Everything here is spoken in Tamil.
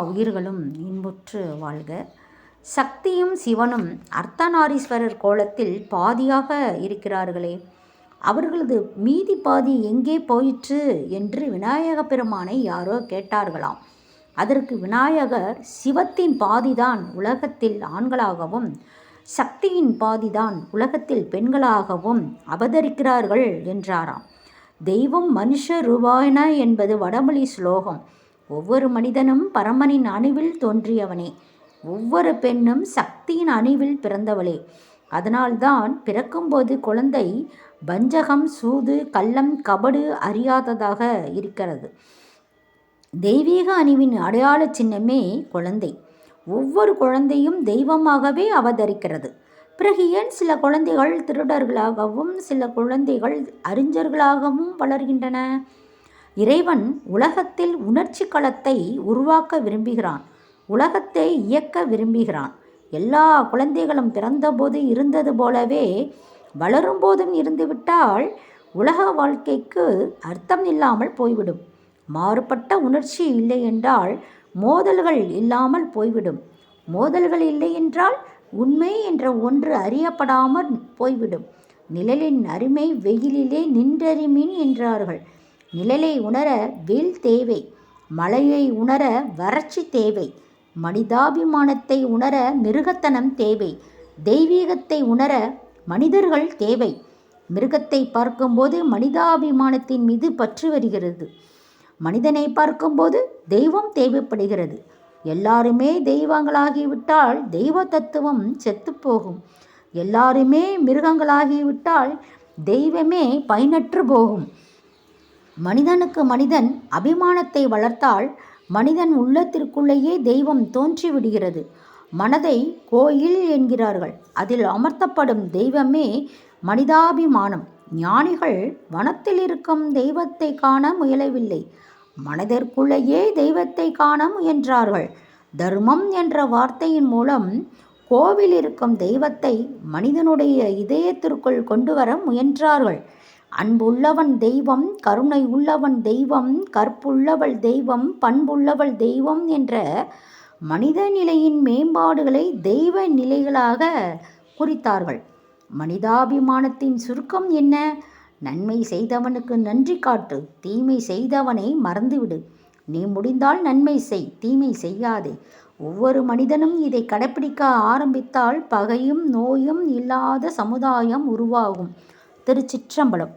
உயிர்களும் இன்புற்று வாழ்க. சக்தியும் சிவனும் அர்த்தநாரீஸ்வரர் கோலத்தில் பாதியாக இருக்கிறார்களே, அவர்களது மீதி பாதி எங்கே போயிற்று என்று விநாயக பெருமானை யாரோ கேட்டார்களாம். அதற்கு விநாயகர், சிவத்தின் பாதிதான் உலகத்தில் ஆண்களாகவும் சக்தியின் பாதிதான் உலகத்தில் பெண்களாகவும் அவதரிக்கிறார்கள் என்றாராம். தெய்வம் மனுஷ ரூபாயன என்பது வடமொழி ஸ்லோகம். ஒவ்வொரு மனிதனும் பரமனின் அணுவில் தோன்றியவனே, ஒவ்வொரு பெண்ணும் சக்தியின் அணுவில் பிறந்தவளே. அதனால்தான் பிறக்கும்போது குழந்தை வஞ்சகம், சூது, கள்ளம், கபடு அறியாததாக இருக்கிறது. தெய்வீக அணுவின் அடையாள சின்னமே குழந்தை. ஒவ்வொரு குழந்தையும் தெய்வமாகவே அவதரிக்கிறது. பிறகு ஏன் சில குழந்தைகள் திருடர்களாகவும் சில குழந்தைகள் அறிஞர்களாகவும் வளர்கின்றன? இறைவன் உலகத்தில் உணர்ச்சி களத்தை உருவாக்க விரும்புகிறான், உலகத்தை இயக்க விரும்புகிறான். எல்லா குழந்தைகளும் பிறந்தபோது இருந்தது போலவே வளரும்போதும் இருந்துவிட்டால் உலக வாழ்க்கைக்கு அர்த்தம் இல்லாமல் போய்விடும். மாறுபட்ட உணர்ச்சி இல்லை என்றால் மோதல்கள் இல்லாமல் போய்விடும். மோதல்கள் இல்லை என்றால் உண்மை என்ற ஒன்று அறியப்படாமல் போய்விடும். நிழலின் அருமை வெயிலிலே நின்றறிமின் என்றார்கள். நிழலை உணர வெயில் தேவை, மழையை உணர வறட்சி தேவை, மனிதாபிமானத்தை உணர மிருகத்தனம் தேவை, தெய்வீகத்தை உணர மனிதர்கள் தேவை. மிருகத்தை பார்க்கும்போது மனிதாபிமானத்தின் மீது பற்று வருகிறது. மனிதனை பார்க்கும்போது தெய்வம் தேவைப்படுகிறது. எல்லாருமே தெய்வங்களாகிவிட்டால் தெய்வ தத்துவம் செத்துப்போகும். எல்லாருமே மிருகங்களாகிவிட்டால் தெய்வமே பயனற்று போகும். மனிதனுக்கு மனிதன் அபிமானத்தை வளர்த்தால் மனிதன் உள்ளத்திற்குள்ளேயே தெய்வம் தோன்றிவிடுகிறது. மனதை கோயில் என்கிறார்கள். அதில் அமர்த்தப்படும் தெய்வமே மனிதாபிமானம். ஞானிகள் வனத்தில் இருக்கும் தெய்வத்தை காண முயலவில்லை, மனதிற்குள்ளேயே தெய்வத்தை காண முயன்றார்கள். தர்மம் என்ற வார்த்தையின் மூலம் கோவில் இருக்கும் தெய்வத்தை மனிதனுடைய இதயத்திற்குள் கொண்டு வர முயன்றார்கள். அன்புள்ளவன் தெய்வம், கருணை உள்ளவன் தெய்வம், கற்புள்ளவள் தெய்வம், பண்புள்ளவள் தெய்வம் என்ற மனித நிலையின் மேம்பாடுகளை தெய்வ நிலைகளாக குறித்தார்கள். மனிதாபிமானத்தின் சுருக்கம் என்ன? நன்மை செய்தவனுக்கு நன்றி காட்டு, தீமை செய்தவனை மறந்துவிடு. நீ முடிந்தால் நன்மை செய், தீமை செய்யாதே. ஒவ்வொரு மனிதனும் இதை கடைப்பிடிக்க ஆரம்பித்தால் பகையும் நோயும் இல்லாத சமுதாயம் உருவாகும். திருச்சிற்றம்பலம்.